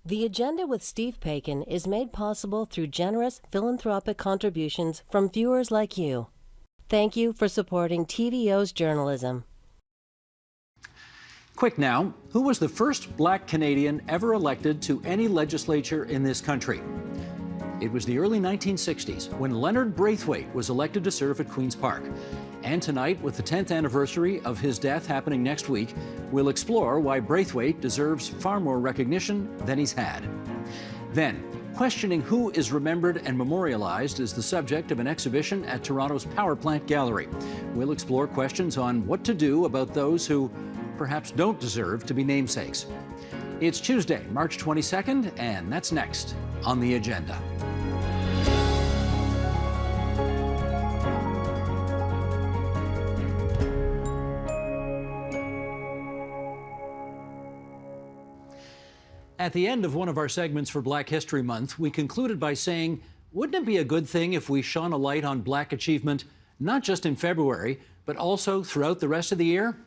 The Agenda with Steve Paikin is made possible through generous philanthropic contributions from viewers like you. Thank you for supporting TVO's journalism. Quick now, who was the first Black Canadian ever elected to any legislature in this country? It was the early 1960s when Leonard Braithwaite was elected to serve at Queen's Park. And tonight, with the 10th anniversary of his death happening next week, we'll explore why Braithwaite deserves far more recognition than he's had. Then, questioning who is remembered and memorialized is the subject of an exhibition at Toronto's Power Plant Gallery. We'll explore questions on what to do about those who perhaps don't deserve to be namesakes. It's Tuesday, March 22nd, and that's next on The Agenda. At the end of one of our segments for Black History Month, we concluded by saying, wouldn't it be a good thing if we shone a light on Black achievement, not just in February, but also throughout the rest of the year?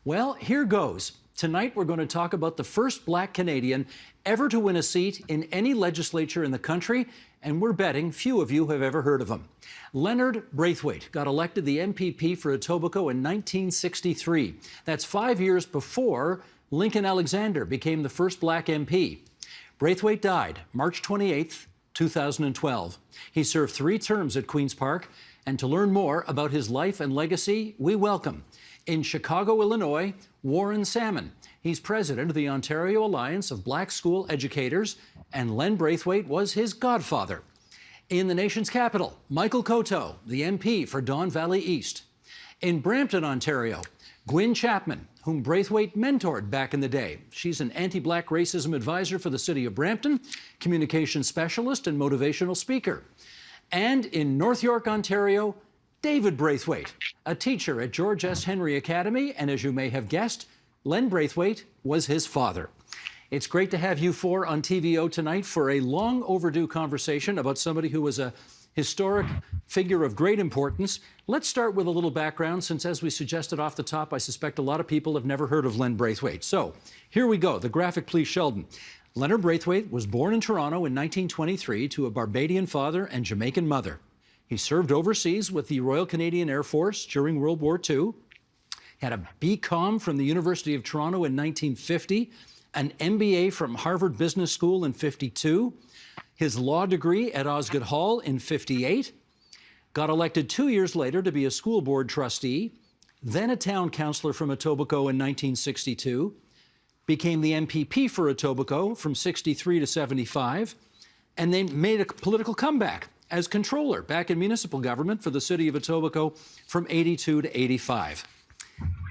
Well, here goes. Tonight, we're going to talk about the first Black Canadian ever to win a seat in any legislature in the country, and we're betting few of you have ever heard of him. Leonard Braithwaite got elected the MPP for Etobicoke in 1963. That's 5 years before Lincoln Alexander became the first Black MP. Braithwaite died March 28, 2012. He served 3 terms at Queen's Park, and to learn more about his life and legacy, we welcome, in Chicago, Illinois, Warren Salmon. He's president of the Ontario Alliance of Black School Educators, and Len Braithwaite was his godfather. In the nation's capital, Michael Coteau, the MP for Don Valley East. In Brampton, Ontario, Gwyn Chapman, whom Braithwaite mentored back in the day. She's an anti-Black racism advisor for the city of Brampton, communication specialist and motivational speaker. And in North York, Ontario, David Braithwaite, a teacher at George S. Henry Academy, and as you may have guessed, Len Braithwaite was his father. It's great to have you 4 on TVO tonight for a long overdue conversation about somebody who was a historic figure of great importance. Let's start with a little background, since as we suggested off the top, I suspect a lot of people have never heard of Len Braithwaite. So here we go, the graphic, please, Sheldon. Leonard Braithwaite was born in Toronto in 1923 to a Barbadian father and Jamaican mother. He served overseas with the Royal Canadian Air Force during World War II, had a BCom from the University of Toronto in 1950, an MBA from Harvard Business School in 52, his law degree at Osgoode Hall in 58, got elected 2 years later to be a school board trustee, then a town councillor from Etobicoke in 1962, became the MPP for Etobicoke from 63 to 75, and then made a political comeback as controller back in municipal government for the city of Etobicoke from 82 to 85.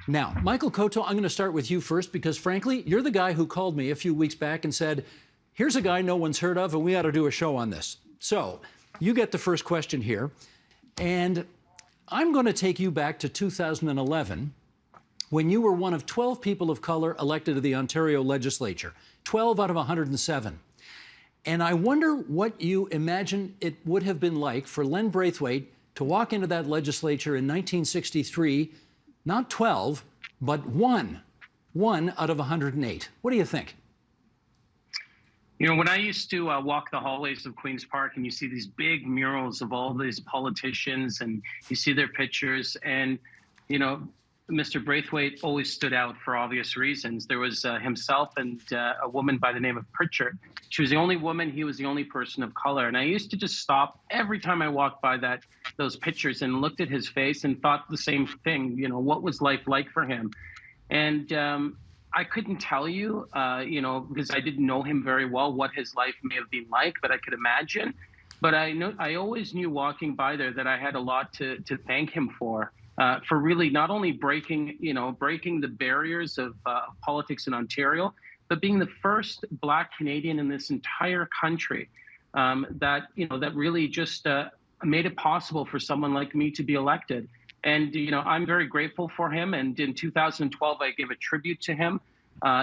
Now, Michael Coteau, I'm going to start with you first because, frankly, you're the guy who called me a few weeks back and said, here's a guy no one's heard of, and we ought to do a show on this. So you get the first question here, and I'm going to take you back to 2011 when you were one of 12 people of color elected to the Ontario legislature, 12 out of 107. And I wonder what you imagine it would have been like for Len Braithwaite to walk into that legislature in 1963, not 12, but one out of 108. What do you think? You know, when I used to walk the hallways of Queen's Park and you see these big murals of all these politicians and you see their pictures, and, you know, Mr. Braithwaite always stood out for obvious reasons. There was himself and a woman by the name of Pritchard. She was the only woman, he was the only person of color. And I used to just stop every time I walked by those pictures and looked at his face and thought the same thing, you know, what was life like for him? And I couldn't tell you, you know, because I didn't know him very well, what his life may have been like, but I could imagine. But I always knew walking by there that I had a lot to thank him for really not only breaking the barriers of politics in Ontario, but being the first Black Canadian in this entire country that really just made it possible for someone like me to be elected. And, you know, I'm very grateful for him. And in 2012, I gave a tribute to him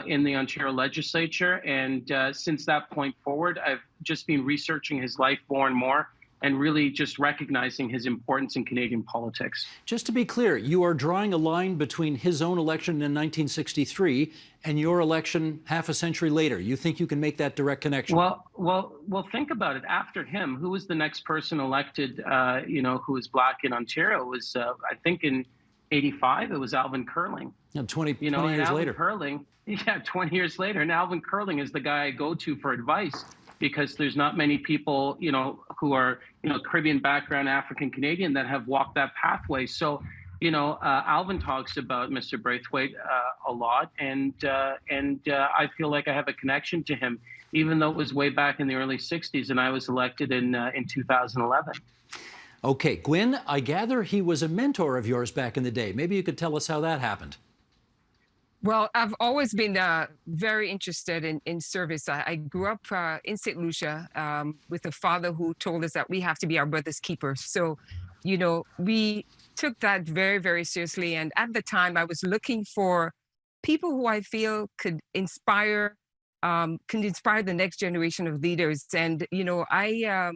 in the Ontario legislature. And since that point forward, I've just been researching his life more and more. and really just recognizing his importance in Canadian politics. Just to be clear, you are drawing a line between his own election in 1963 and your election half a century later. You think you can make that direct connection? Well, think about it. After him, who was the next person elected, who was Black in Ontario? It was, I think in 85, it was Alvin Curling. And 20 years Alvin later. 20 years later. And Alvin Curling is the guy I go to for advice, because there's not many people, who are, Caribbean background, African Canadian, that have walked that pathway. So, Alvin talks about Mr. Braithwaite a lot, and I feel like I have a connection to him, even though it was way back in the early 60s and I was elected in 2011. Okay, Gwyn, I gather he was a mentor of yours back in the day. Maybe you could tell us how that happened. Well, I've always been very interested in service. I grew up in St. Lucia with a father who told us that we have to be our brother's keepers. So, we took that very, very seriously. And at the time, I was looking for people who I feel could inspire the next generation of leaders. And, I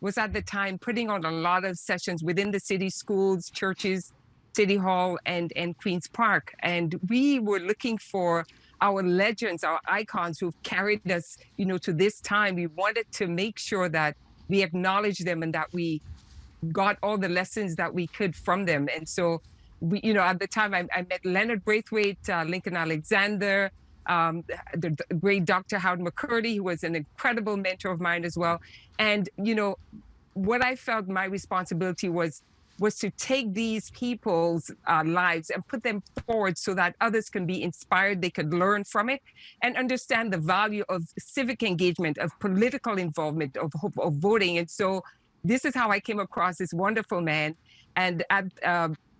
was at the time putting on a lot of sessions within the city, schools, churches, City Hall, and Queen's Park. And we were looking for our legends, our icons who've carried us, to this time. We wanted to make sure that we acknowledge them and that we got all the lessons that we could from them. And so, we, at the time, I met Leonard Braithwaite, Lincoln Alexander, the great Dr. Howard McCurdy, who was an incredible mentor of mine as well. And, what I felt my responsibility was to take these people's lives and put them forward so that others can be inspired, they could learn from it and understand the value of civic engagement, of political involvement, of voting. And so this is how I came across this wonderful man. And at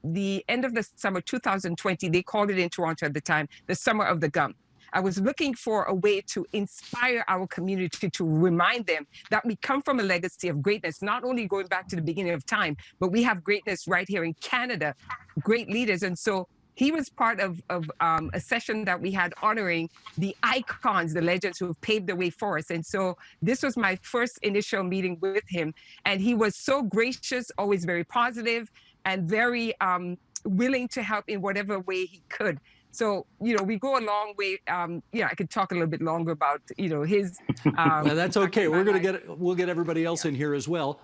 the end of the summer 2020, they called it in Toronto at the time, the Summer of the Gum. I was looking for a way to inspire our community, to remind them that we come from a legacy of greatness, not only going back to the beginning of time, but we have greatness right here in Canada, great leaders. And so he was part of a session that we had honoring the icons, the legends who have paved the way for us. And so this was my first initial meeting with him. And he was so gracious, always very positive, and very willing to help in whatever way he could. So, we go a long way. I could talk a little bit longer about, his. Well, that's okay. We'll get everybody else in here as well.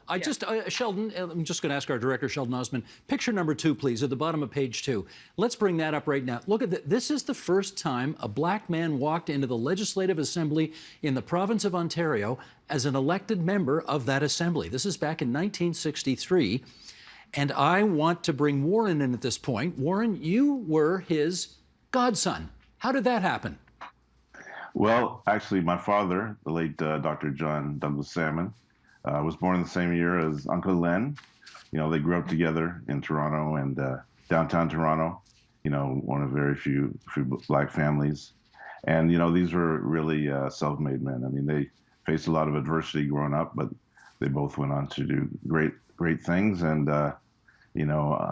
Sheldon, I'm just going to ask our director, Sheldon Osman, picture number 2, please, at the bottom of page 2. Let's bring that up right now. Look at that. This is the first time a Black man walked into the Legislative Assembly in the province of Ontario as an elected member of that assembly. This is back in 1963. And I want to bring Warren in at this point. Warren, you were his godson. How did that happen? Well, actually, my father, the late Dr. John Douglas Salmon, was born in the same year as Uncle Len. They grew up together in Toronto and downtown Toronto, one of very few Black families. And, these were really self-made men. I mean, they faced a lot of adversity growing up, but they both went on to do great things. And,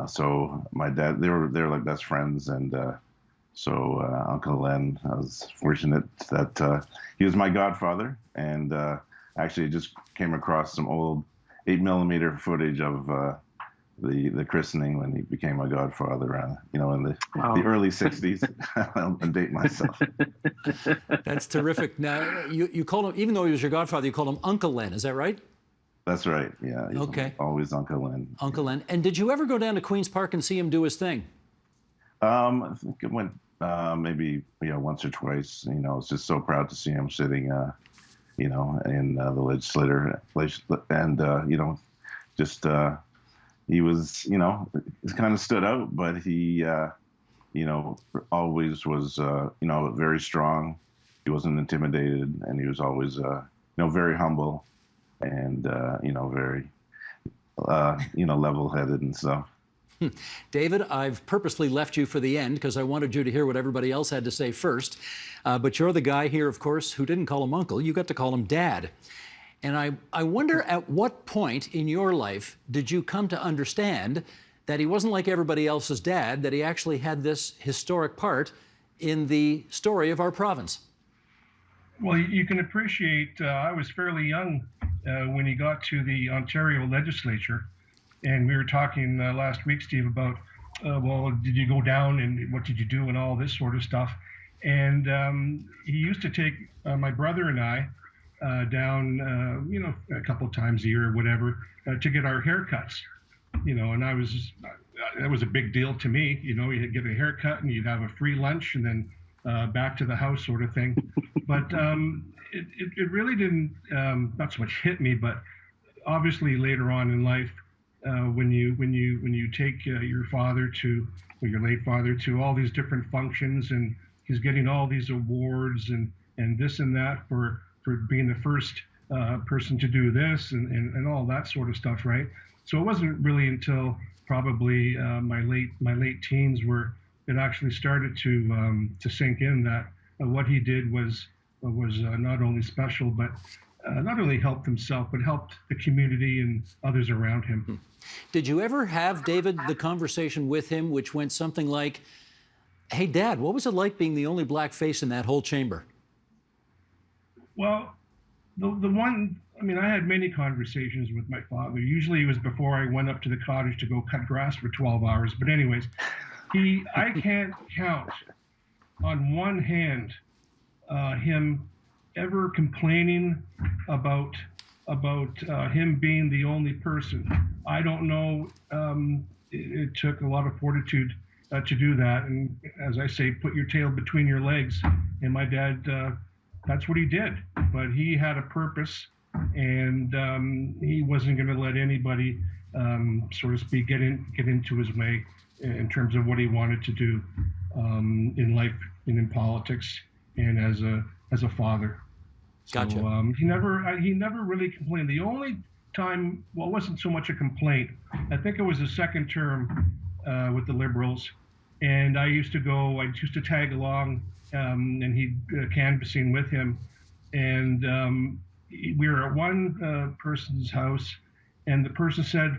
so my dad, they were like best friends. And, So Uncle Len, I was fortunate that he was my godfather, and actually just came across some old 8mm footage of the christening when he became my godfather, in the early 60s. I'll date myself. That's terrific. Now, you called him, even though he was your godfather, you called him Uncle Len, is that right? That's right, yeah. Okay. Always Uncle Len. Uncle Len. And did you ever go down to Queen's Park and see him do his thing? I think it went maybe once or twice. I was just so proud to see him sitting, in the legislature, and just he was, he kind of stood out, but he, always was, very strong. He wasn't intimidated, and he was always, very humble, and very, level-headed and stuff. David, I've purposely left you for the end because I wanted you to hear what everybody else had to say first. But you're the guy here, of course, who didn't call him uncle. You got to call him dad. And I wonder at what point in your life did you come to understand that he wasn't like everybody else's dad, that he actually had this historic part in the story of our province? Well, you can appreciate, I was fairly young when he got to the Ontario legislature. And we were talking last week, Steve, about, well, did you go down and what did you do and all this sort of stuff. And he used to take my brother and I down, a couple times a year or whatever, to get our haircuts. And that was a big deal to me. You'd get a haircut and you'd have a free lunch and then back to the house sort of thing. But it really didn't not so much hit me, but obviously later on in life, when you take your father or your late father to all these different functions, and he's getting all these awards and this and that for being the first person to do this and all that sort of stuff, right? So it wasn't really until probably my late teens where it actually started to sink in that what he did was not only special, but not only helped himself, but helped the community and others around him. Did you ever have, David, the conversation with him which went something like, hey, Dad, what was it like being the only black face in that whole chamber? Well, the one, I had many conversations with my father. Usually it was before I went up to the cottage to go cut grass for 12 hours. But anyways, I can't count on one hand him ever complaining about him being the only person. I don't know. It took a lot of fortitude to do that. And as I say, put your tail between your legs. And my dad, that's what he did. But he had a purpose, and he wasn't going to let anybody, so to speak, get into his way in terms of what he wanted to do in life and in politics and as a father. Gotcha. So he never really complained. The only time, well, it wasn't so much a complaint. I think it was the second term with the Liberals, and I used to tag along, and he'd canvassing with him, and we were at one person's house, and the person said,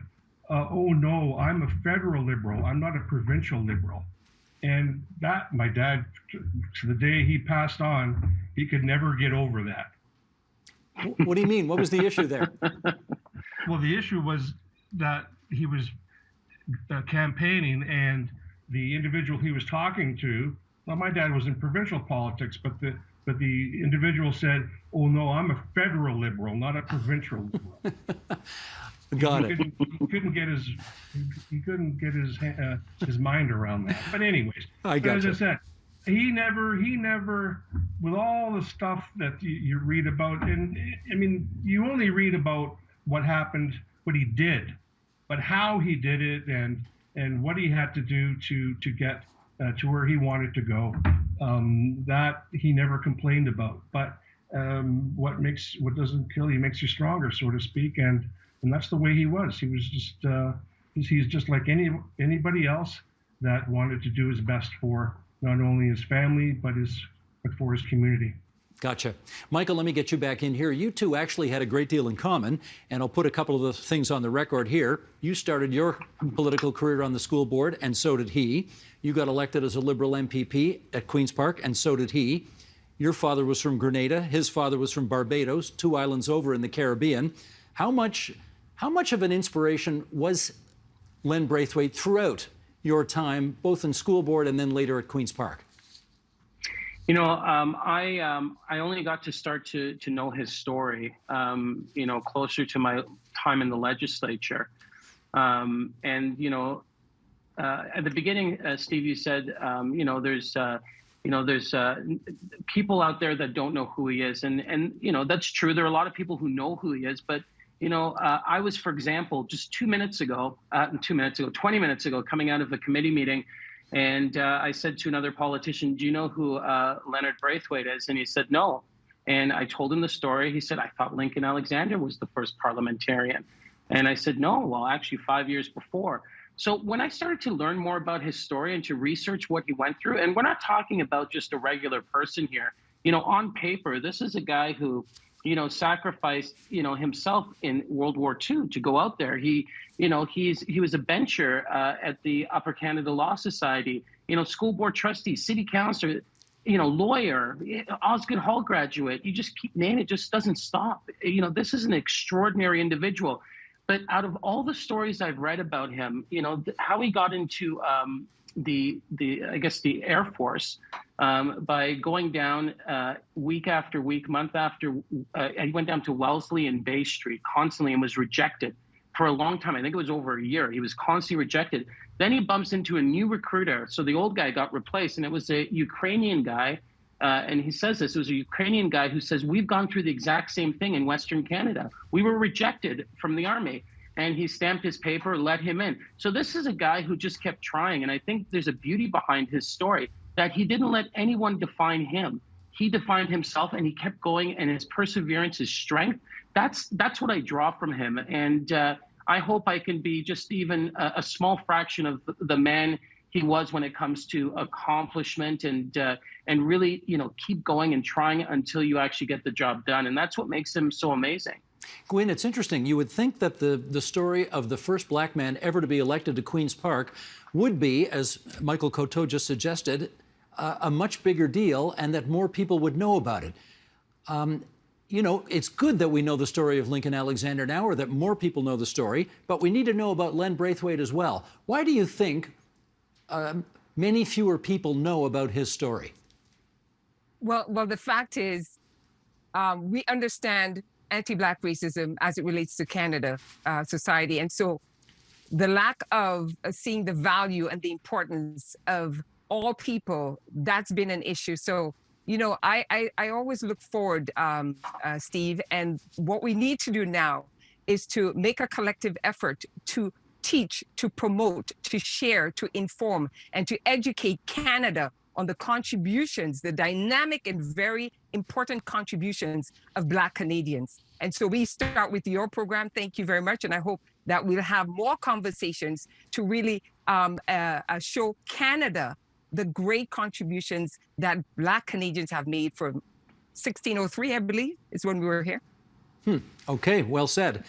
"Oh no, I'm a federal Liberal. I'm not a provincial Liberal." And that, my dad, to the day he passed on, he could never get over that. What do you mean? What was the issue there? Well, the issue was that he was campaigning, and the individual he was talking to, well, my dad was in provincial politics, but the individual said, "Oh no, I'm a federal Liberal, not a provincial Liberal." Got it. He couldn't get his mind around that. But anyways, as I said, he never, with all the stuff that you read about, and you only read about what happened, what he did, but how he did it and what he had to do to get to where he wanted to go, that he never complained about. But what doesn't kill you makes you stronger, so to speak, and that's the way he was. He was just he's just like anybody else that wanted to do his best for not only his family but for his community. Gotcha. Michael, let me get you back in here. You two actually had a great deal in common, and I'll put a couple of the things on the record here. You started your political career on the school board, and so did he. You got elected as a Liberal MPP at Queen's Park, and so did he. Your father was from Grenada. His father was from Barbados, 2 islands over in the Caribbean. How much of an inspiration was Len Braithwaite throughout your time, both in school board and then later at Queen's Park? I only got to start to know his story, closer to my time in the legislature. At the beginning, Steve, you said, there's people out there that don't know who he is. And that's true. There are a lot of people who know who he is. But, I was, for example, just 20 minutes ago, coming out of a committee meeting, and I said to another politician, "Do you know who Leonard Braithwaite is?" And he said, "No." And I told him the story. He said, "I thought Lincoln Alexander was the first parliamentarian." And I said, "No, well, actually 5 years before." So when I started to learn more about his story and to research what he went through, and we're not talking about just a regular person here, on paper, this is a guy who, sacrificed, himself in World War II to go out there. He was a bencher at the Upper Canada Law Society, school board trustee, city councilor. lawyer, Osgoode Hall graduate. You just keep naming it, just doesn't stop. This is an extraordinary individual. But out of all the stories I've read about him, how he got into the Air Force by going down week after week, month after. He went down to Wellesley and Bay Street constantly and was rejected for a long time. I think it was over a year. He was constantly rejected. Then he bumps into a new recruiter. So the old guy got replaced, and it was a Ukrainian guy. And he says this, it was a Ukrainian guy who says, we've gone through the exact same thing in Western Canada. We were rejected from the army. And he stamped his paper, let him in. So this is a guy who just kept trying. And I think there's a beauty behind his story, that he didn't let anyone define him. He defined himself, and he kept going, and his perseverance, his strength, that's what I draw from him. And I hope I can be just even a small fraction of the man he was when it comes to accomplishment and really, keep going and trying until you actually get the job done. And that's what makes him so amazing. Gwyn, it's interesting. You would think that the story of the first black man ever to be elected to Queen's Park would be, as Michael Coteau just suggested, a much bigger deal, and that more people would know about it. It's good that we know the story of Lincoln Alexander now, or that more people know the story, but we need to know about Len Braithwaite as well. Why do you think many fewer people know about his story? Well, the fact is, we understand anti-Black racism as it relates to Canada society. And so the lack of seeing the value and the importance of all people, that's been an issue. So, I always look forward, Steve, and what we need to do now is to make a collective effort to teach, to promote, to share, to inform, and to educate Canada on the contributions, the dynamic and very important contributions of Black Canadians. And so we start with your program. Thank you very much. And I hope that we'll have more conversations to really show Canada the great contributions that Black Canadians have made from 1603, I believe, is when we were here. Okay, well said.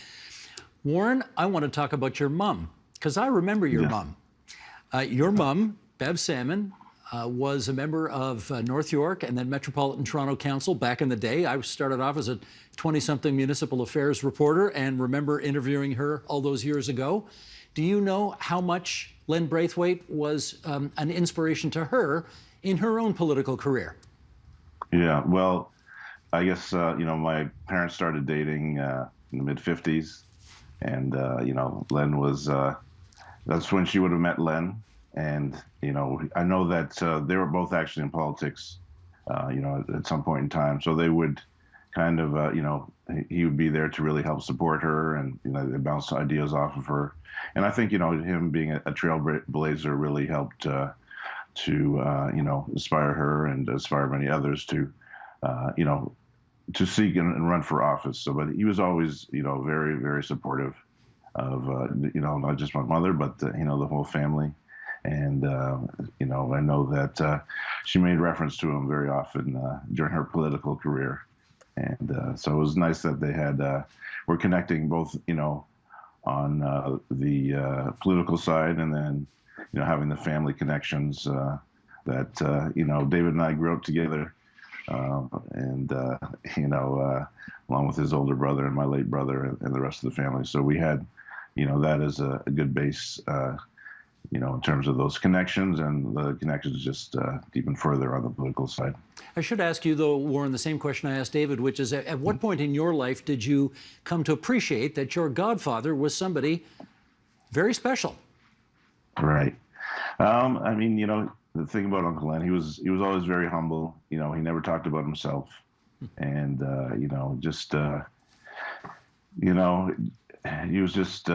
Warren, I want to talk about your mom, because I remember your mom. Your mom, Bev Salmon, was a member of North York and then Metropolitan Toronto Council back in the day. I started off as a 20-something municipal affairs reporter and remember interviewing her all those years ago. Do you know how much Len Braithwaite was an inspiration to her in her own political career? Yeah, well, I guess, my parents started dating in the mid-50s. And, Len was, that's when she would have met Len. And, I know that they were both actually in politics, at some point in time. So they would kind of, he would be there to really help support her, and, they bounced ideas off of her. And I think, him being a trailblazer really helped to inspire her and inspire many others to, to seek and run for office. So, but he was always, very, very supportive of, not just my mother, but, the whole family. And, I know that she made reference to him very often during her political career. And so it was nice that they were connecting both, on the political side, and then, having the family connections that, David and I grew up together. And along with his older brother and my late brother and the rest of the family. So we had, that as a good base, in terms of those connections, and the connections just even further on the political side. I should ask you, though, Warren, the same question I asked David, which is, at what point in your life did you come to appreciate that your godfather was somebody very special? Right. The thing about Uncle Len, he was always very humble. He never talked about himself, and he was just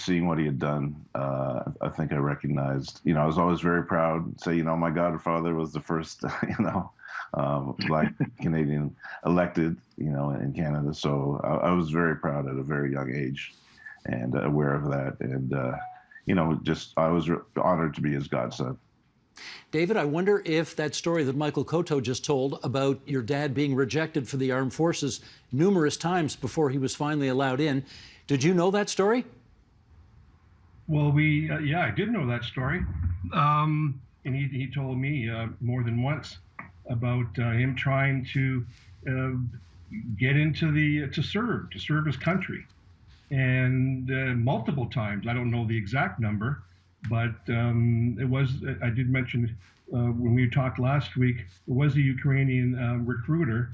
seeing what he had done. I think I recognized. I was always very proud to say, my godfather was the first, Black Canadian elected, in Canada. So I was very proud at a very young age, and aware of that, and I was honored to be his godson. David, I wonder if that story that Michael Coteau just told about your dad being rejected for the armed forces numerous times before he was finally allowed in, did you know that story? Well, I did know that story. And he told me more than once. about him trying to get into to serve his country, and multiple times. I don't know the exact number, but it was. I did mention when we talked last week. It was a Ukrainian recruiter,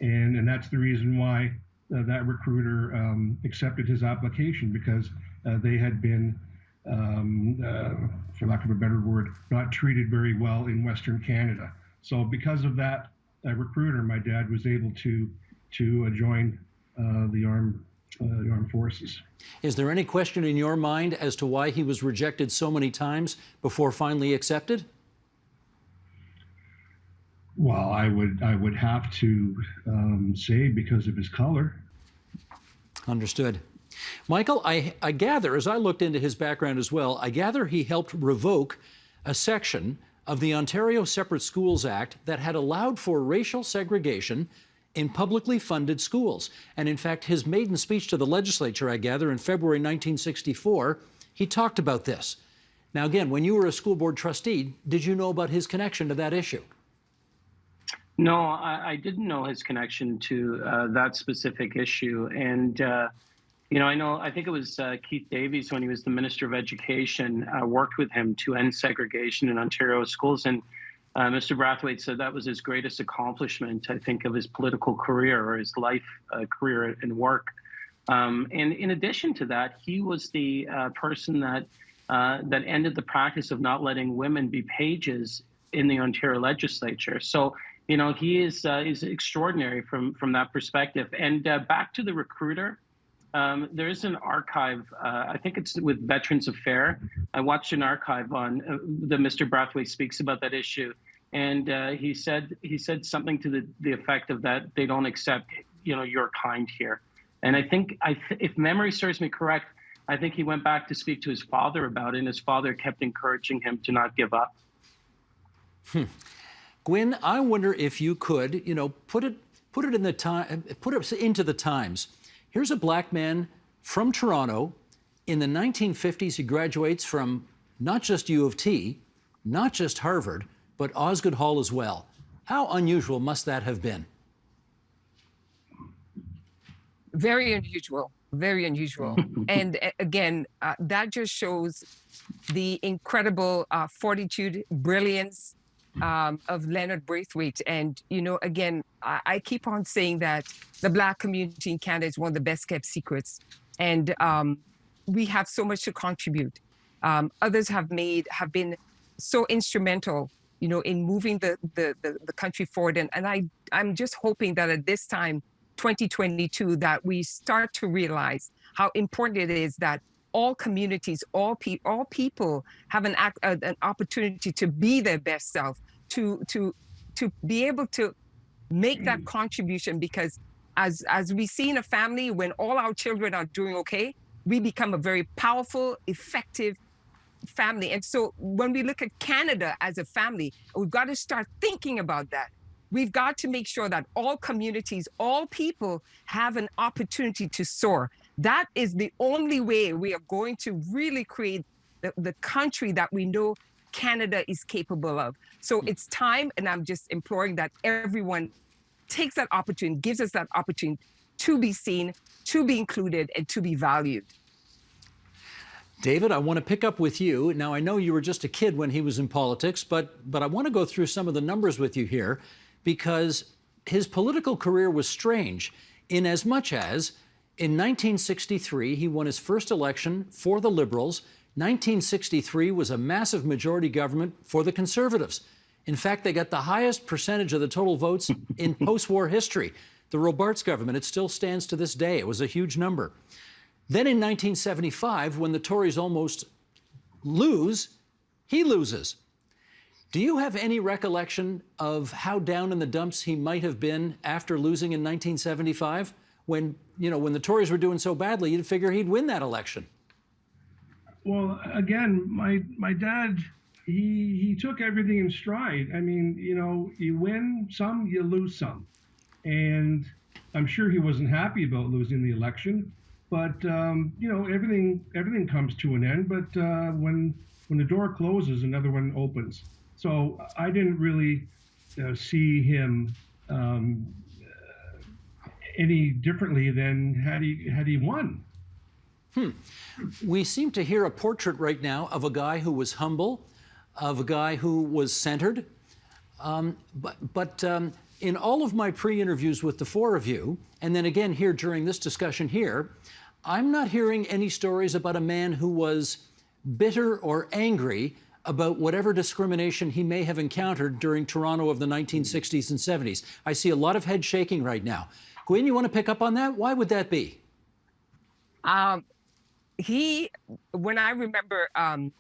and that's the reason why that recruiter accepted his application, because they had been, for lack of a better word, not treated very well in Western Canada. So because of that recruiter, my dad was able to join the armed forces. Is there any question in your mind as to why he was rejected so many times before finally accepted? Well, I would have to say because of his color. Understood. Michael, I gather, as I looked into his background as well, I gather he helped revoke a section of the Ontario Separate Schools Act that had allowed for racial segregation in publicly funded schools. And in fact, his maiden speech to the legislature, I gather, in February 1964, he talked about this. Now, again, when you were a school board trustee, did you know about his connection to that issue? No, I didn't know his connection to that specific issue. And, I think it was Keith Davies, when he was the Minister of Education, worked with him to end segregation in Ontario schools. And Mr. Braithwaite said that was his greatest accomplishment, I think, of his political career or his life career and work. And in addition to that, he was the person that ended the practice of not letting women be pages in the Ontario legislature. So, he is extraordinary from that perspective. And back to the recruiter, there is an archive, I think it's with Veterans Affairs. I watched an archive on that Mr. Braithwaite speaks about that issue. And he said something to the effect of that they don't accept, your kind here. And I think, if memory serves me correct, I think he went back to speak to his father about it, and his father kept encouraging him to not give up. Gwyn, I wonder if you could, put it into the times. Here's a black man from Toronto. In the 1950s, he graduates from not just U of T, not just Harvard, but Osgoode Hall as well. How unusual must that have been? Very unusual, very unusual. And again, that just shows the incredible fortitude, brilliance of Leonard Braithwaite. And, again, I keep on saying that the Black community in Canada is one of the best kept secrets. And we have so much to contribute. Others have been so instrumental, in moving the country forward. And I'm just hoping that at this time, 2022, that we start to realize how important it is that all communities, all people have an opportunity to be their best self, to be able to make that contribution. Because as we see in a family, when all our children are doing okay, we become a very powerful, effective family. And so when we look at Canada as a family, we've got to start thinking about that. We've got to make sure that all communities, all people have an opportunity to soar. That is the only way we are going to really create the country that we know Canada is capable of. So it's time, and I'm just imploring that everyone takes that opportunity, gives us that opportunity to be seen, to be included, and to be valued. David, I want to pick up with you. Now, I know you were just a kid when he was in politics, but I want to go through some of the numbers with you here, because his political career was strange in as much as in 1963, he won his first election for the Liberals. 1963 was a massive majority government for the Conservatives. In fact, they got the highest percentage of the total votes in post-war history. The Robarts government, it still stands to this day. It was a huge number. Then in 1975, when the Tories almost lose, he loses. Do you have any recollection of how down in the dumps he might have been after losing in 1975? When the Tories were doing so badly, you'd figure he'd win that election. Well, again, my dad, he took everything in stride. I mean, you win some, you lose some. And I'm sure he wasn't happy about losing the election, but everything comes to an end. But when the door closes, another one opens. So I didn't really see him any differently than had he won. We seem to hear a portrait right now of a guy who was humble, of a guy who was centered. But in all of my pre-interviews with the four of you, and then again here during this discussion here, I'm not hearing any stories about a man who was bitter or angry about whatever discrimination he may have encountered during Toronto of the 1960s and 70s. I see a lot of head shaking right now. Gwen, you want to pick up on that? Why would that be? When I remember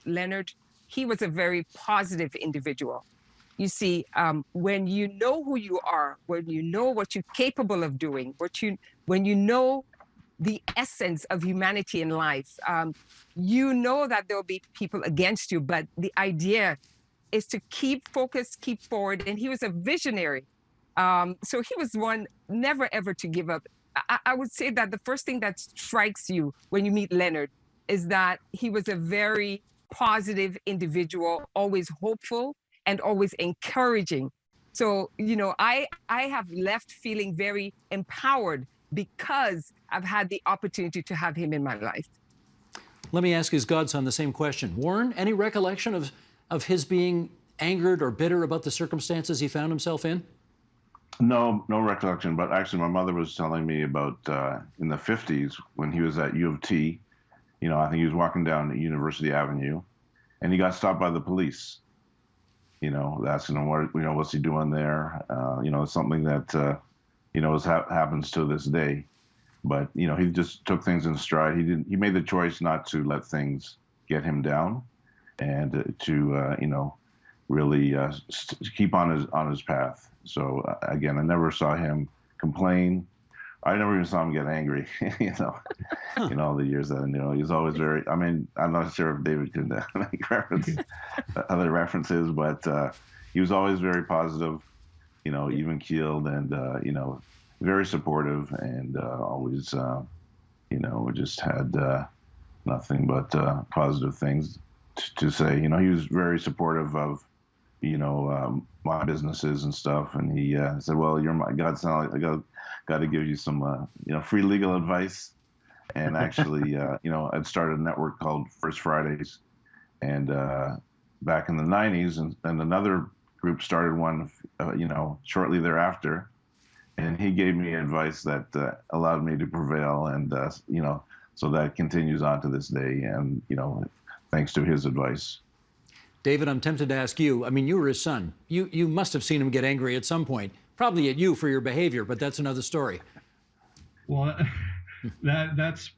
Leonard, he was a very positive individual. You see, when you know who you are, when you know what you're capable of doing, when you know the essence of humanity in life, you know that there'll be people against you, but the idea is to keep focused, keep forward. And he was a visionary. So he was one never ever to give up. I would say that the first thing that strikes you when you meet Leonard is that he was a very positive individual, always hopeful and always encouraging. So, you know, I have left feeling very empowered because I've had the opportunity to have him in my life. Let me ask his godson the same question. Warren, any recollection of his being angered or bitter about the circumstances he found himself in? No recollection. But actually, my mother was telling me about in the 50s when he was at U of T. You know, I think he was walking down University Avenue, and he got stopped by the police. You know, asking him what's he doing there. You know, something that you know happens to this day. But you know, he just took things in stride. He made the choice not to let things get him down, and to you know, really keep on his path. So again, I never saw him complain. I never even saw him get angry. You know, in all the years that I knew, he was always very. I mean, I'm not sure if David can make reference other references, but he was always very positive. You know, even keeled, and you know, very supportive, and always, you know, just had nothing but positive things to say. You know, he was very supportive of, you know, my businesses and stuff. And he said, "Well, you're my godson. I got to give you some, you know, free legal advice." And actually, you know, I'd started a network called First Fridays, and back in the 90s, and another group started one, you know, shortly thereafter. And he gave me advice that allowed me to prevail, and you know, so that continues on to this day. And you know, thanks to his advice. David, I'm tempted to ask you. I mean, you were his son. You must have seen him get angry at some point, probably at you for your behavior, but that's another story. Well, that's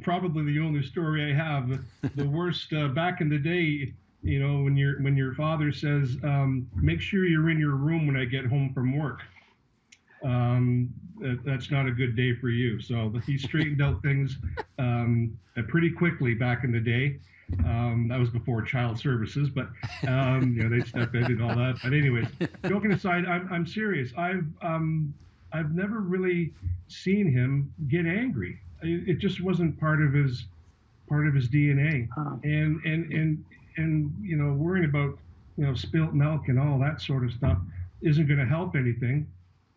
probably the only story I have. The worst back in the day, you know, when your father says, "Make sure you're in your room when I get home from work." That's not a good day for you. So he straightened out things pretty quickly back in the day. That was before child services, but you know, they'd step in and all that. But anyways, joking aside, I'm serious. I've never really seen him get angry. It just wasn't part of his DNA. And you know, worrying about, you know, spilt milk and all that sort of stuff isn't going to help anything.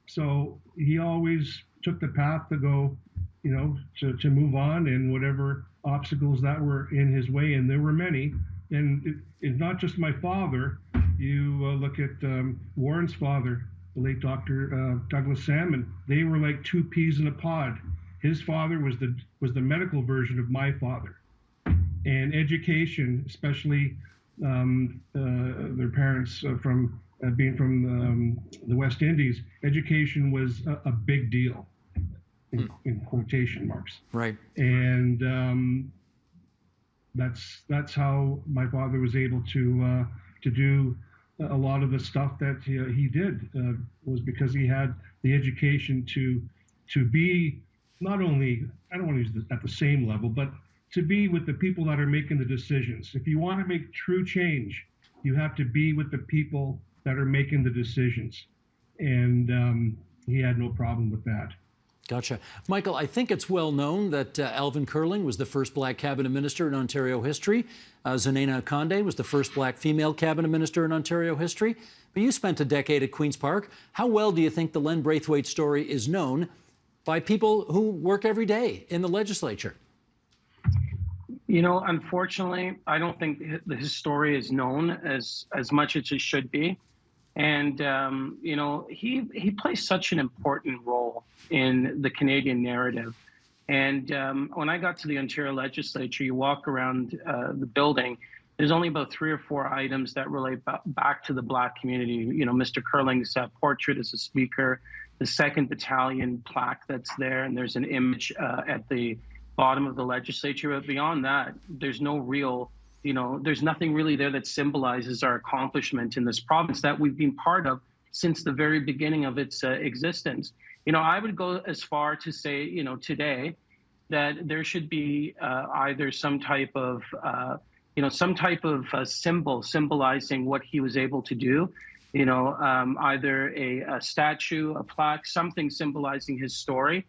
So he always took the path to go, you know, to move on, and whatever obstacles that were in his way, and there were many. And it's not just my father. You look at Warren's father, the late Dr. Douglas Salmon. They were like two peas in a pod. His father was the medical version of my father. And education, especially their parents being from the West Indies, education was a big deal, in quotation marks. Right. And that's how my father was able to do a lot of the stuff that he did, was because he had the education to be not only, I don't want to use this at the same level, but to be with the people that are making the decisions. If you want to make true change, you have to be with the people that are making the decisions. And he had no problem with that. Gotcha. Michael, I think it's well known that Alvin Curling was the first black cabinet minister in Ontario history. Zanena Conde was the first black female cabinet minister in Ontario history. But you spent a decade at Queen's Park. How well do you think the Len Braithwaite story is known by people who work every day in the legislature? You know, unfortunately, I don't think his story is known as much as it should be. And, you know, he plays such an important role in the Canadian narrative. And when I got to the Ontario legislature, you walk around the building, there's only about 3 or 4 items that relate back to the Black community. You know, Mr. Curling's portrait as a speaker, the 2nd Battalion plaque that's there, and there's an image at the bottom of the legislature. But beyond that, there's no real, you know, there's nothing really there that symbolizes our accomplishment in this province that we've been part of since the very beginning of its existence. You know, I would go as far to say, you know, today that there should be either some type of, symbol symbolizing what he was able to do. You know, either a statue, a plaque, something symbolizing his story.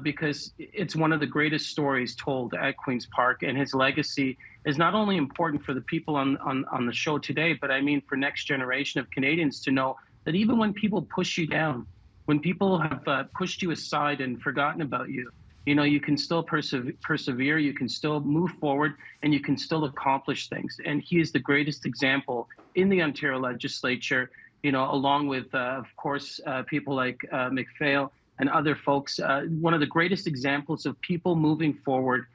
Because it's one of the greatest stories told at Queen's Park, and his legacy is not only important for the people on the show today, but I mean for next generation of Canadians to know that even when people push you down, when people have pushed you aside and forgotten about you, you know, you can still persevere, you can still move forward, and you can still accomplish things. And he is the greatest example in the Ontario legislature, you know, along with, of course, people like McPhail and other folks, one of the greatest examples of people moving forward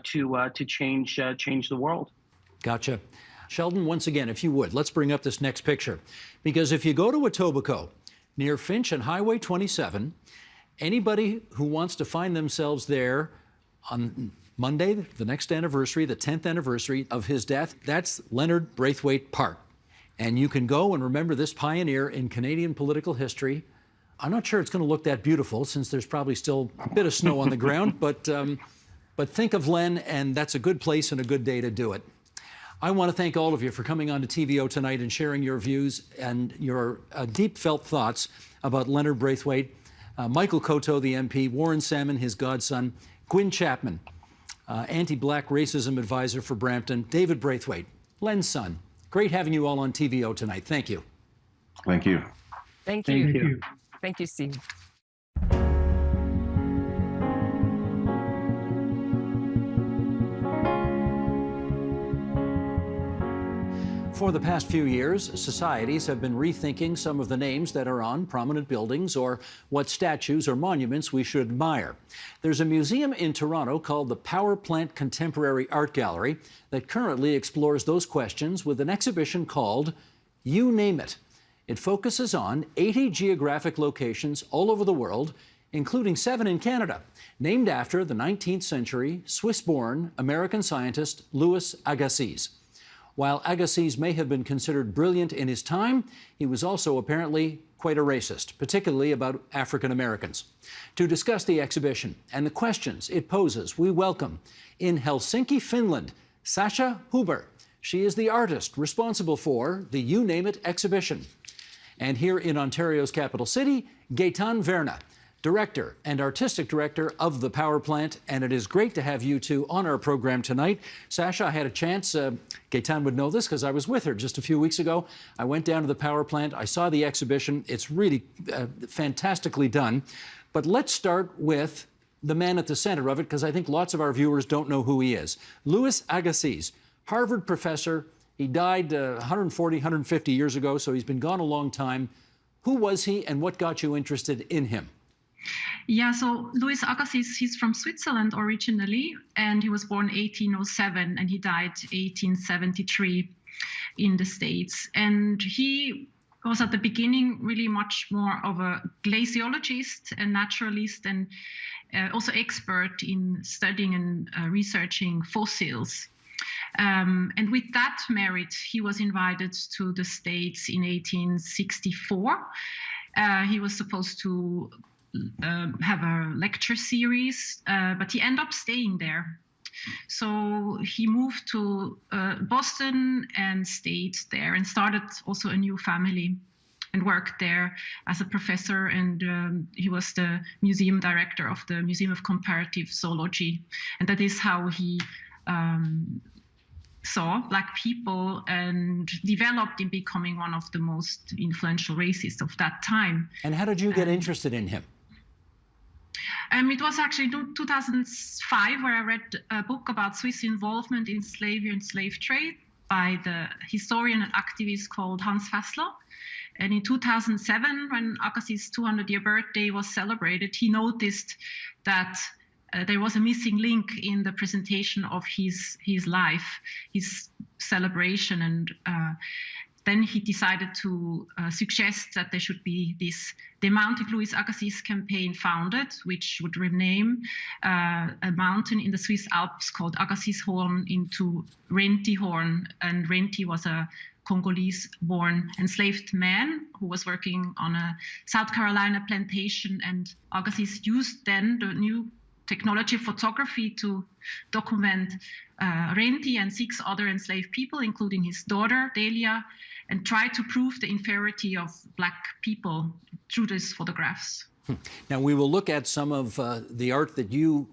to change the world. Gotcha. Sheldon, once again, if you would, let's bring up this next picture. Because if you go to Etobicoke, near Finch and Highway 27, anybody who wants to find themselves there on Monday, the next anniversary, the 10th anniversary of his death, that's Leonard Braithwaite Park. And you can go and remember this pioneer in Canadian political history. I'm not sure it's going to look that beautiful since there's probably still a bit of snow on the ground, but think of Len, and that's a good place and a good day to do it. I want to thank all of you for coming on to TVO tonight and sharing your views and your deep felt thoughts about Leonard Braithwaite, Michael Coteau, the MP, Warren Salmon, his godson, Gwyn Chapman, anti-black racism advisor for Brampton, David Braithwaite, Len's son. Great having you all on TVO tonight. Thank you. Thank you. Thank you. Thank you. Thank you, Steve. For the past few years, societies have been rethinking some of the names that are on prominent buildings or what statues or monuments we should admire. There's a museum in Toronto called the Power Plant Contemporary Art Gallery that currently explores those questions with an exhibition called You Name It. It focuses on 80 geographic locations all over the world, including 7 in Canada, named after the 19th century Swiss-born American scientist Louis Agassiz. While Agassiz may have been considered brilliant in his time, he was also apparently quite a racist, particularly about African Americans. To discuss the exhibition and the questions it poses, we welcome, in Helsinki, Finland, Sasha Huber. She is the artist responsible for the You Name It exhibition. And here in Ontario's capital city, Gaetan Verna, director and artistic director of the Power Plant. And it is great to have you two on our program tonight. Sasha, I had a chance, Gaetan would know this because I was with her just a few weeks ago. I went down to the Power Plant. I saw the exhibition. It's really fantastically done. But let's start with the man at the center of it, because I think lots of our viewers don't know who he is. Louis Agassiz, Harvard professor. He died 140, 150 years ago, so he's been gone a long time. Who was he and what got you interested in him? Yeah, so Louis Agassiz, he's from Switzerland originally, and he was born 1807 and he died 1873 in the States. And he was at the beginning really much more of a glaciologist and naturalist, and also expert in studying and researching fossils. And with that merit, he was invited to the States in 1864. He was supposed to have a lecture series, but he ended up staying there. So he moved to Boston and stayed there and started also a new family. and worked there as a professor, and he was the museum director of the Museum of Comparative Zoology. And that is how he saw Black people and developed in becoming one of the most influential racists of that time. And how did you get interested in him? It was actually 2005 where I read a book about Swiss involvement in slavery and slave trade by the historian and activist called Hans Fassler. And in 2007, when Agassiz's 200-year birthday was celebrated, he noticed that there was a missing link in the presentation of his life, his celebration, and then he decided to suggest that there should be the Mounting Louis Agassiz campaign founded, which would rename a mountain in the Swiss Alps called Agassizhorn into Rentihorn. And Renti was a Congolese-born enslaved man who was working on a South Carolina plantation, and Agassiz used then the new technology of photography to document Renti and 6 other enslaved people, including his daughter, Delia, and try to prove the inferiority of Black people through these photographs. Now, we will look at some of the art that you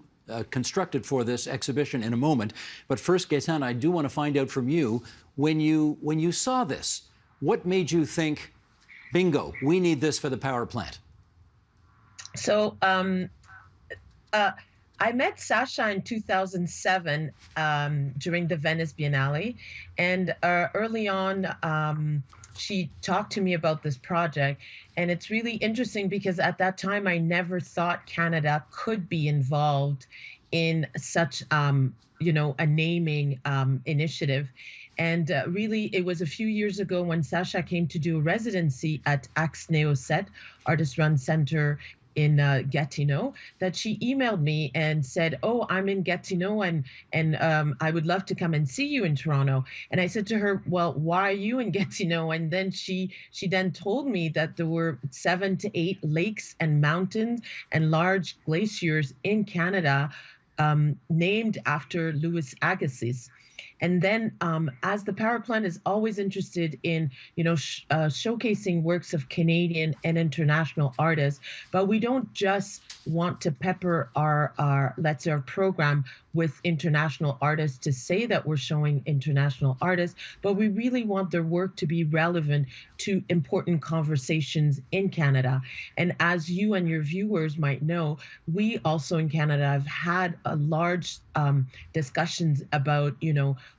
constructed for this exhibition in a moment. But first, Gaetan, I do want to find out from you, when you saw this, what made you think, bingo, we need this for the power plant? So I met Sasha in 2007 during the Venice Biennale, and early on she talked to me about this project. And it's really interesting because at that time I never thought Canada could be involved in such a naming initiative. And really, it was a few years ago when Sasha came to do a residency at Axe Neoset Artist Run Center in Gatineau, that she emailed me and said, "Oh, I'm in Gatineau and I would love to come and see you in Toronto." And I said to her, "Well, why are you in Gatineau?" And then she then told me that there were 7 to 8 lakes and mountains and large glaciers in Canada named after Louis Agassiz. And then as the power plant is always interested in, showcasing works of Canadian and international artists, but we don't just want to pepper our program with international artists to say that we're showing international artists, but we really want their work to be relevant to important conversations in Canada. And as you and your viewers might know, we also in Canada have had a large discussions about,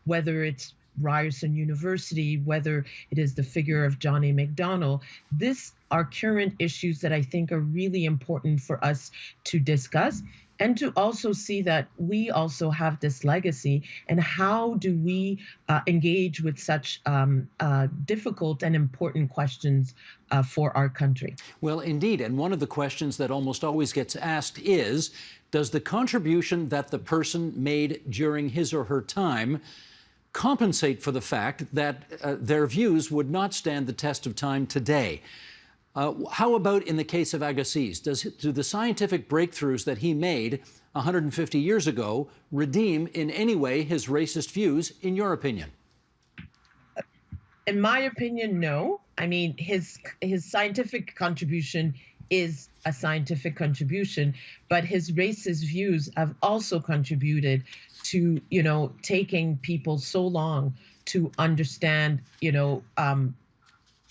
whether it's Ryerson University, whether it is the figure of John A. Macdonald. These are current issues that I think are really important for us to discuss, and to also see that we also have this legacy, and how do we engage with such difficult and important questions for our country. Well, indeed, and one of the questions that almost always gets asked is, does the contribution that the person made during his or her time compensate for the fact that their views would not stand the test of time today? How about in the case of Agassiz? Do the scientific breakthroughs that he made 150 years ago redeem in any way his racist views, in your opinion? In my opinion, no. I mean, his scientific contribution is a scientific contribution, but his racist views have also contributed to, taking people so long to understand,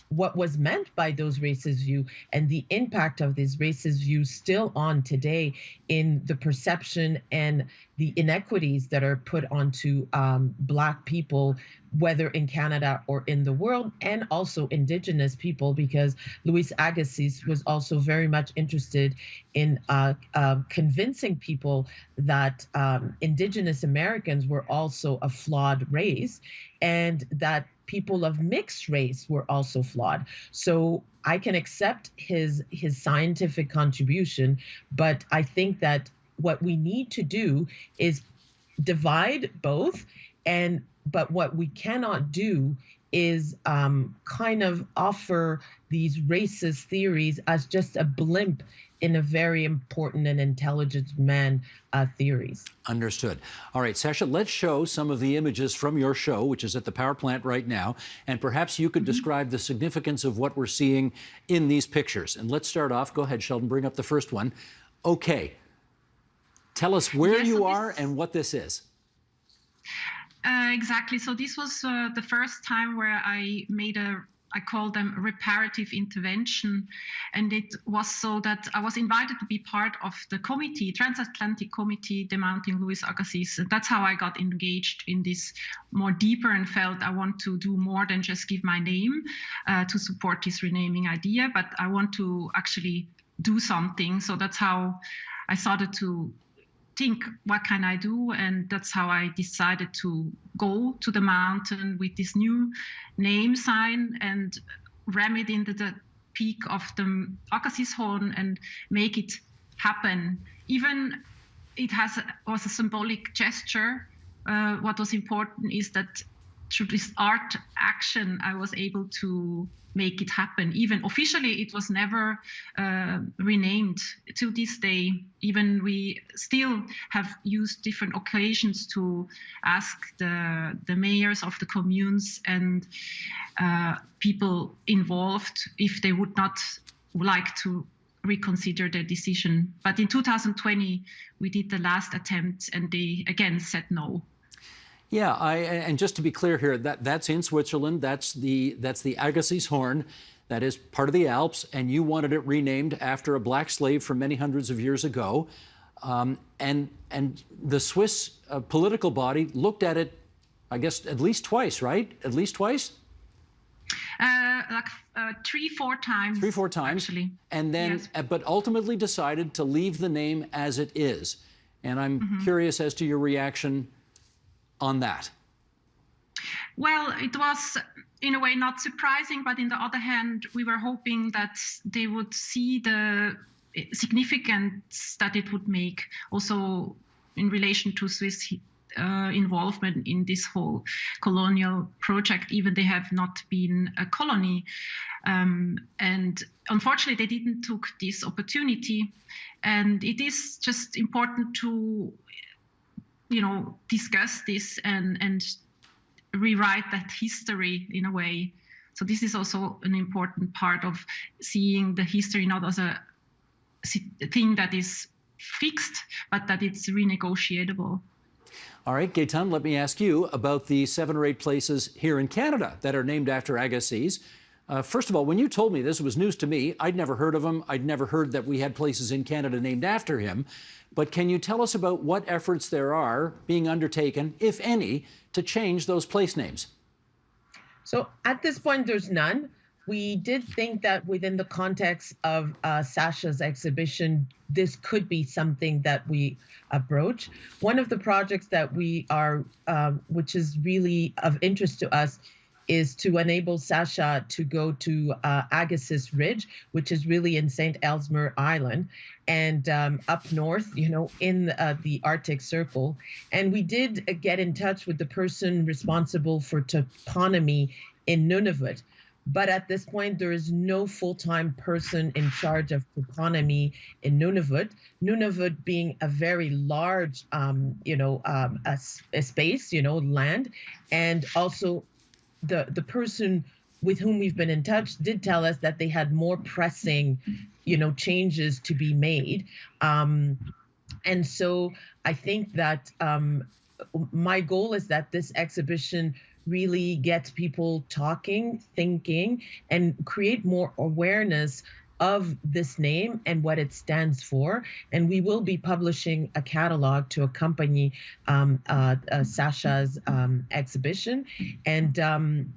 what was meant by those racist views, and the impact of these racist views still on today in the perception and the inequities that are put onto Black people, whether in Canada or in the world, and also Indigenous people, because Louis Agassiz was also very much interested in convincing people that Indigenous Americans were also a flawed race, and that people of mixed race were also flawed. So I can accept his scientific contribution, but I think that what we need to do is divide both, but what we cannot do is kind of offer these racist theories as just a blimp in a very important and intelligent man theories. Understood. All right, Sasha, let's show some of the images from your show, which is at the power plant right now, and perhaps you could describe the significance of what we're seeing in these pictures. And let's start off. Go ahead, Sheldon, bring up the first one. Okay. Tell us where you are and what this is. Exactly. So this was the first time where I made I call them reparative intervention. And it was so that I was invited to be part of the committee, transatlantic committee demanding Louis Agassiz. And that's how I got engaged in this more deeper and felt I want to do more than just give my name to support this renaming idea, but I want to actually do something. So that's how I started to think, what can I do? And that's how I decided to go to the mountain with this new name sign and ram it into the peak of the Agassiz horn and make it happen. Even it was a symbolic gesture. What was important is that through this art action, I was able to make it happen. Even officially, it was never renamed to this day. Even we still have used different occasions to ask the mayors of the communes and people involved if they would not like to reconsider their decision. But in 2020, we did the last attempt and they again said no. Yeah, and just to be clear here, that's in Switzerland. That's the Agassiz horn. That is part of the Alps, and you wanted it renamed after a black slave from many hundreds of years ago. And the Swiss political body looked at it, I guess, at least twice, right? At least twice? Like 3-4 times. 3-4 times. Actually. And then, yes. But ultimately decided to leave the name as it is. And I'm curious as to your reaction on that. Well, it was in a way not surprising, but in the other hand, we were hoping that they would see the significance that it would make also in relation to Swiss involvement in this whole colonial project, even they have not been a colony. And unfortunately, they didn't took this opportunity. And it is just important to discuss this and rewrite that history in a way. So this is also an important part of seeing the history not as a thing that is fixed, but that it's renegotiable. All right, Gaetan, let me ask you about the 7 or 8 places here in Canada that are named after Agassiz. First of all, when you told me this, it was news to me. I'd never heard of him. I'd never heard that we had places in Canada named after him. But can you tell us about what efforts there are being undertaken, if any, to change those place names? So at this point, there's none. We did think that within the context of Sasha's exhibition, this could be something that we approach. One of the projects that we are, which is really of interest to us, is to enable Sasha to go to Agassiz Ridge, which is really in St. Ellesmere Island, and up north, in the Arctic Circle. And we did get in touch with the person responsible for toponymy in Nunavut. But at this point, there is no full-time person in charge of toponymy in Nunavut. Nunavut being a very large, a space, land, and also the person with whom we've been in touch did tell us that they had more pressing, changes to be made. And so I think that my goal is that this exhibition really gets people talking, thinking, and create more awareness of this name and what it stands for. And we will be publishing a catalog to accompany Sasha's exhibition. And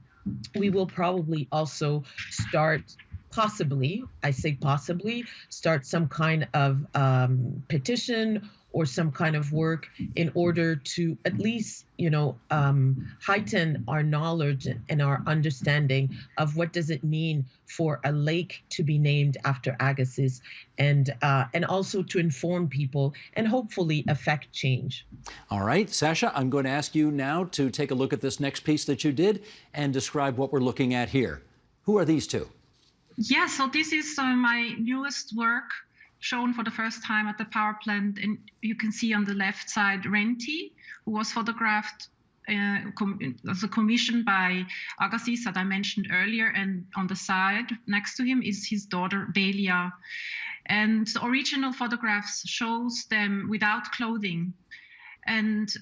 we will probably also start, start some kind of petition or some kind of work in order to at least, heighten our knowledge and our understanding of what does it mean for a lake to be named after Agassiz, and also to inform people and hopefully affect change. All right, Sasha, I'm going to ask you now to take a look at this next piece that you did and describe what we're looking at here. Who are these two? Yeah, so this is my newest work. shown for the first time at the power plant. And you can see on the left side Renti, who was photographed as a commission by Agassiz that I mentioned earlier. And on the side next to him is his daughter Delia. And the original photographs shows them without clothing. And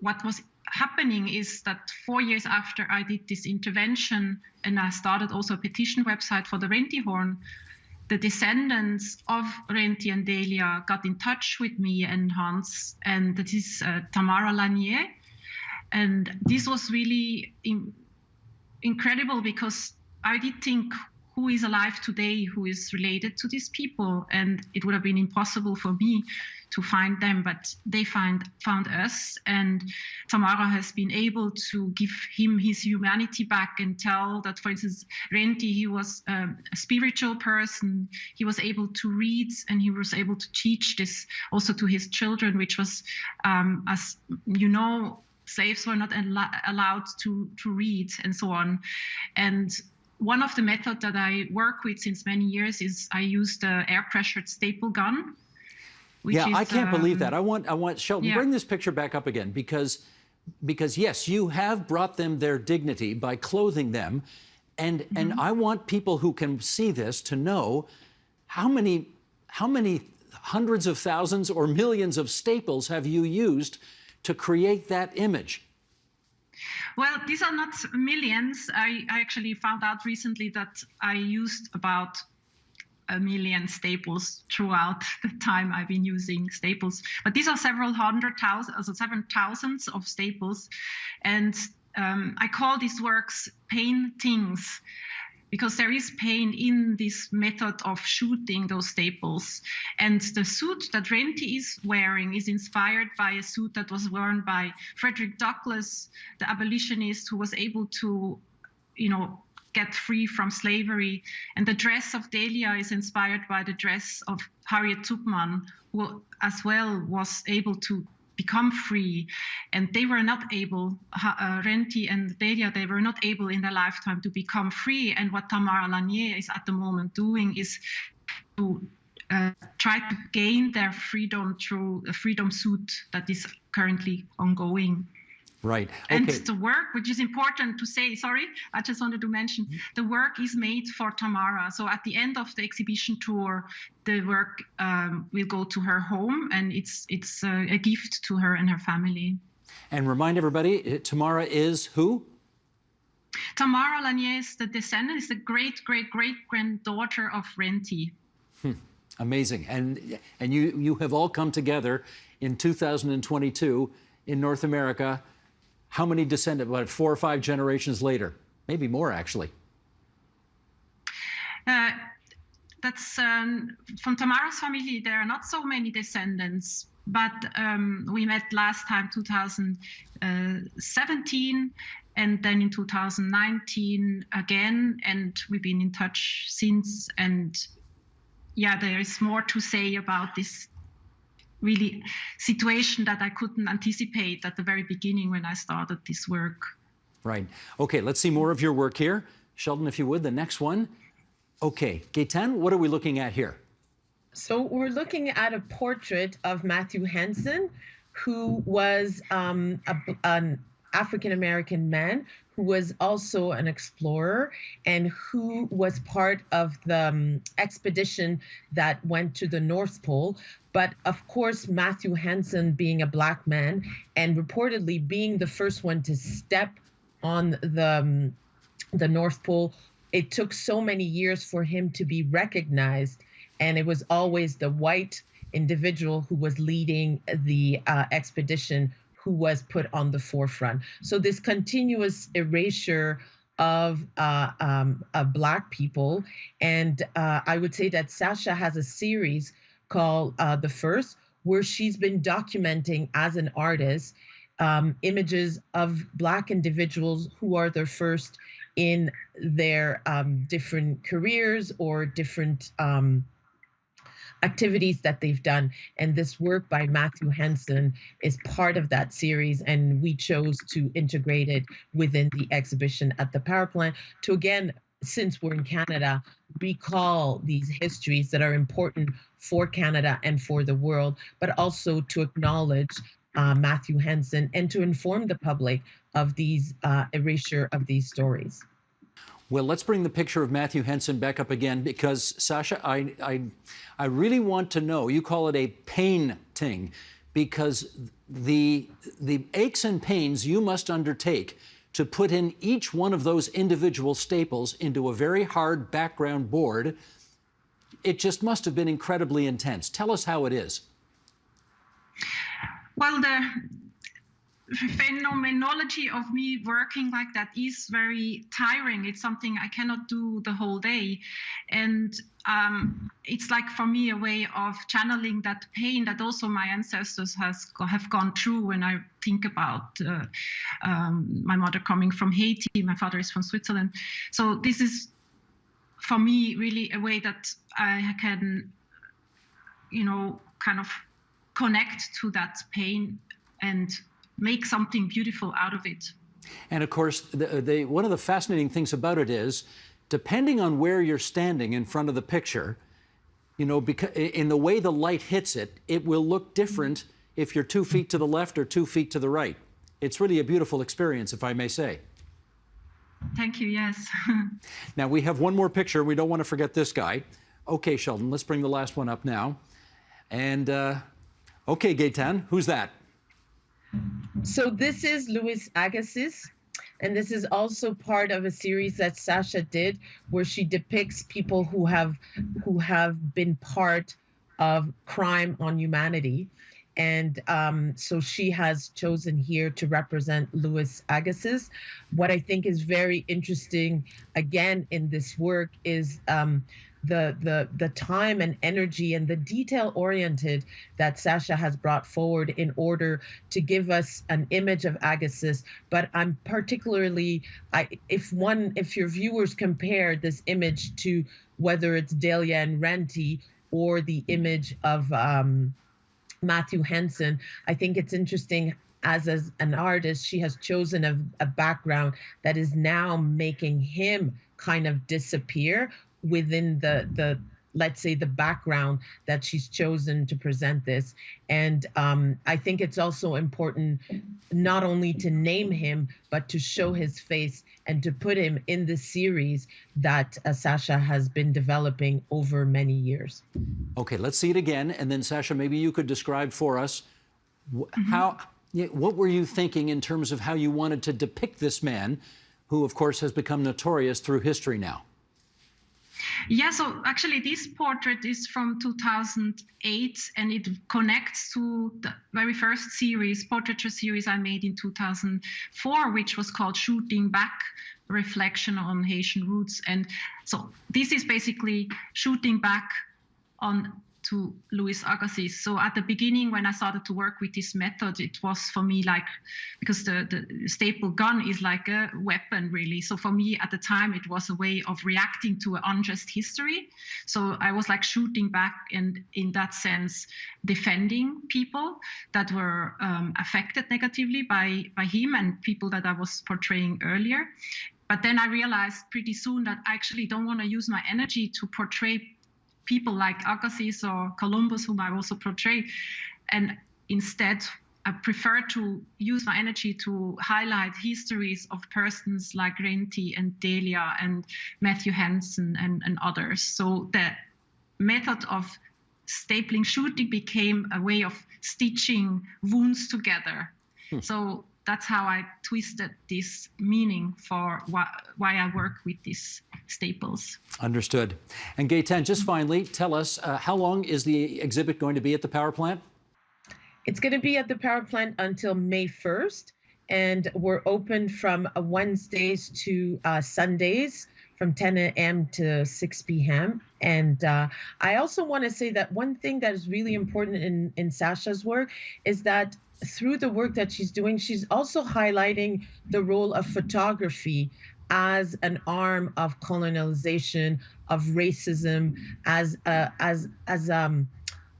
what was happening is that 4 years after I did this intervention, and I started also a petition website for the Renti Horn, the descendants of Renti and Delia got in touch with me and Hans, and that is Tamara Lanier. And this was really incredible, because I did think, who is alive today who is related to these people? And it would have been impossible for me to find them, but they found us. And Tamara has been able to give him his humanity back and tell that, for instance, Renti, he was a spiritual person. He was able to read, and he was able to teach this also to his children, which was, as you know, slaves were not allowed to read and so on. And one of the methods that I work with since many years is I use the air-pressured staple gun. Yeah, I can't believe that. I want Sheldon, yeah. Bring this picture back up again, because yes, you have brought them their dignity by clothing them, and I want people who can see this to know how many hundreds of thousands or millions of staples have you used to create that image? Well, these are not millions. I actually found out recently that I used about 1 million staples throughout the time I've been using staples. But these are several thousands of staples. And I call these works paintings, because there is pain in this method of shooting those staples. And the suit that Renti is wearing is inspired by a suit that was worn by Frederick Douglass, the abolitionist who was able to, get free from slavery. And the dress of Delia is inspired by the dress of Harriet Tubman, who as well was able to become free. And they were not able, Renti and Delia, they were not able in their lifetime to become free. And what Tamara Lanier is at the moment doing is to try to gain their freedom through a freedom suit that is currently ongoing. Right. Okay. And the work, which is important to say, I just wanted to mention, the work is made for Tamara. So at the end of the exhibition tour, the work will go to her home, and it's a gift to her and her family. And remind everybody, Tamara is who? Tamara Lanier is the descendant, is the great-great-great-granddaughter of Renti. Amazing. And you have all come together in 2022 in North America. How many descendants, 4 or 5 generations later? Maybe more, actually. That's from Tamara's family. There are not so many descendants, but we met last time 2017, and then in 2019 again, and we've been in touch since. And yeah, there is more to say about this really situation that I couldn't anticipate at the very beginning when I started this work. Right. Okay, let's see more of your work here. Sheldon, if you would, the next one. Okay, Gaëtan, what are we looking at here? So we're looking at a portrait of Matthew Henson, who was an African-American man who was also an explorer and who was part of the expedition that went to the North Pole. But of course, Matthew Henson being a Black man and reportedly being the first one to step on the North Pole, it took so many years for him to be recognized. And it was always the white individual who was leading the expedition who was put on the forefront. So this continuous erasure of Black people. And I would say that Sasha has a series called The First, where she's been documenting as an artist images of Black individuals who are their first in their different careers or different activities that they've done. And this work by Matthew Henson is part of that series, and we chose to integrate it within the exhibition at the power plant to again since we're in Canada, recall these histories that are important for Canada and for the world, but also to acknowledge Matthew Henson and to inform the public of these erasure of these stories. Well, let's bring the picture of Matthew Henson back up again, because Sasha, I really want to know, you call it a painting, because the aches and pains you must undertake to put in each one of those individual staples into a very hard background board, it just must have been incredibly intense. Tell us how it is. Well, the phenomenology of me working like that is very tiring. It's something I cannot do the whole day. And it's like, for me, a way of channeling that pain that also my ancestors have gone through. When I think about my mother coming from Haiti, my father is from Switzerland. So this is, for me, really a way that I can, kind of connect to that pain and make something beautiful out of it. And of course, one of the fascinating things about it is, depending on where you're standing in front of the picture, because in the way the light hits it, it will look different if you're 2 feet to the left or 2 feet to the right. It's really a beautiful experience, if I may say. Thank you, yes. Now, we have one more picture. We don't want to forget this guy. Okay, Sheldon, let's bring the last one up now. And, okay, Gaetan, who's that? So this is Louis Agassiz, and this is also part of a series that Sasha did, where she depicts people who have been part of crime on humanity. And so she has chosen here to represent Louis Agassiz. What I think is very interesting, again, in this work is the time and energy and the detail-oriented that Sasha has brought forward in order to give us an image of Agassiz. But I'm particularly, if your viewers compare this image to whether it's Delia and Renty or the image of Matthew Henson, I think it's interesting, as an artist, she has chosen a background that is now making him kind of disappear within the let's say the background that she's chosen to present this. And I think it's also important not only to name him, but to show his face and to put him in the series that Sasha has been developing over many years. Okay, let's see it again. And then, Sasha, maybe you could describe for us what were you thinking in terms of how you wanted to depict this man, who, of course, has become notorious through history now? Yeah, so actually this portrait is from 2008, and it connects to the very first portraiture series I made in 2004, which was called Shooting Back, Reflection on Haitian Roots. And so this is basically shooting back on to Louis Agassiz. So at the beginning, when I started to work with this method, it was for me like, because the staple gun is like a weapon, really. So for me at the time, it was a way of reacting to an unjust history. So I was like shooting back and in that sense, defending people that were affected negatively by him and people that I was portraying earlier. But then I realized pretty soon that I actually don't want to use my energy to portray people like Agassiz or Columbus, whom I also portray. And instead, I prefer to use my energy to highlight histories of persons like Renty and Delia and Matthew Henson and others. So the method of stapling shooting became a way of stitching wounds together. So that's how I twisted this meaning for why I work with these staples. Understood. And Gaetan, just finally, tell us, how long is the exhibit going to be at the power plant? It's going to be at the power plant until May 1st, and we're open from Wednesdays to Sundays from 10 a.m. to 6 p.m. And I also want to say that one thing that is really important in Sasha's work is that through the work that she's doing, she's also highlighting the role of photography as an arm of colonialization, of racism, as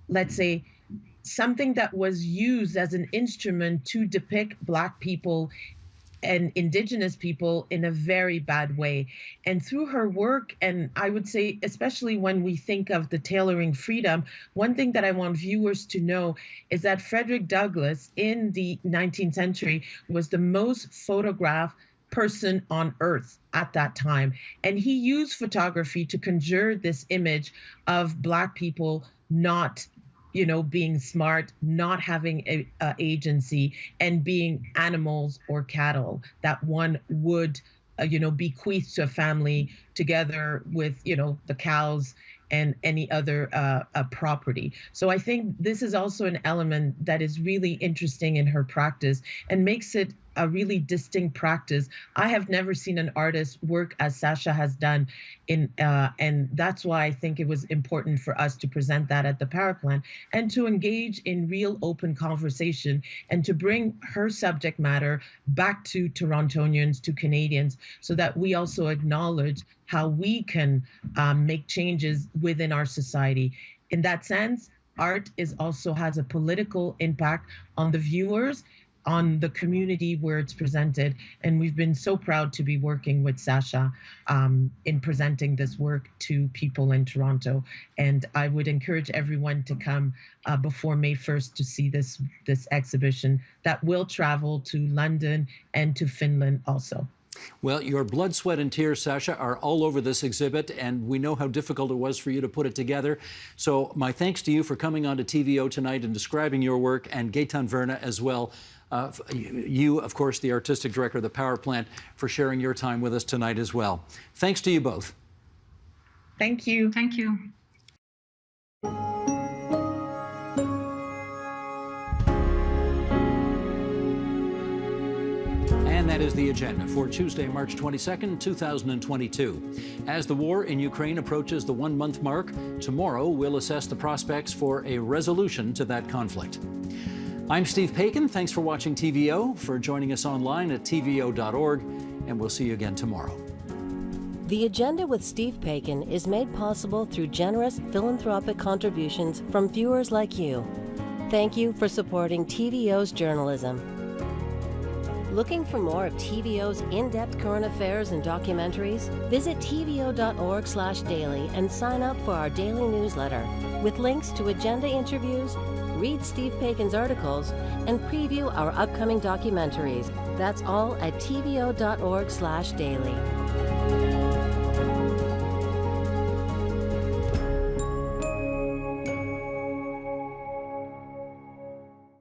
let's say, something that was used as an instrument to depict Black people and Indigenous people in a very bad way. And through her work, and I would say, especially when we think of the tailoring freedom, one thing that I want viewers to know is that Frederick Douglass in the 19th century was the most photographed person on earth at that time. And he used photography to conjure this image of Black people not being smart, not having a agency, and being animals or cattle that one would, bequeath to a family together with, the cows and any other property. So I think this is also an element that is really interesting in her practice and makes it a really distinct practice. I have never seen an artist work as Sasha has done, and that's why I think it was important for us to present that at the Power Plant and to engage in real open conversation and to bring her subject matter back to Torontonians, to Canadians, so that we also acknowledge how we can make changes within our society. In that sense, art also has a political impact on the viewers, on the community where it's presented. And we've been so proud to be working with Sasha in presenting this work to people in Toronto. And I would encourage everyone to come before May 1st to see this exhibition that will travel to London and to Finland also. Well, your blood, sweat, and tears, Sasha, are all over this exhibit, and we know how difficult it was for you to put it together. So my thanks to you for coming on to TVO tonight and describing your work, and Gaetan Verna as well. You, of course, the artistic director of the Power Plant, for sharing your time with us tonight as well. Thanks to you both. Thank you. Thank you. And that is the agenda for Tuesday, March 22nd, 2022. As the war in Ukraine approaches the one-month mark, tomorrow we'll assess the prospects for a resolution to that conflict. I'm Steve Paikin. Thanks for watching TVO, for joining us online at tvo.org, and we'll see you again tomorrow. The Agenda with Steve Paikin is made possible through generous philanthropic contributions from viewers like you. Thank you for supporting TVO's journalism. Looking for more of TVO's in-depth current affairs and documentaries? Visit tvo.org/daily and sign up for our daily newsletter with links to agenda interviews, read Steve Paikin's articles, and preview our upcoming documentaries. That's all at tvo.org/daily.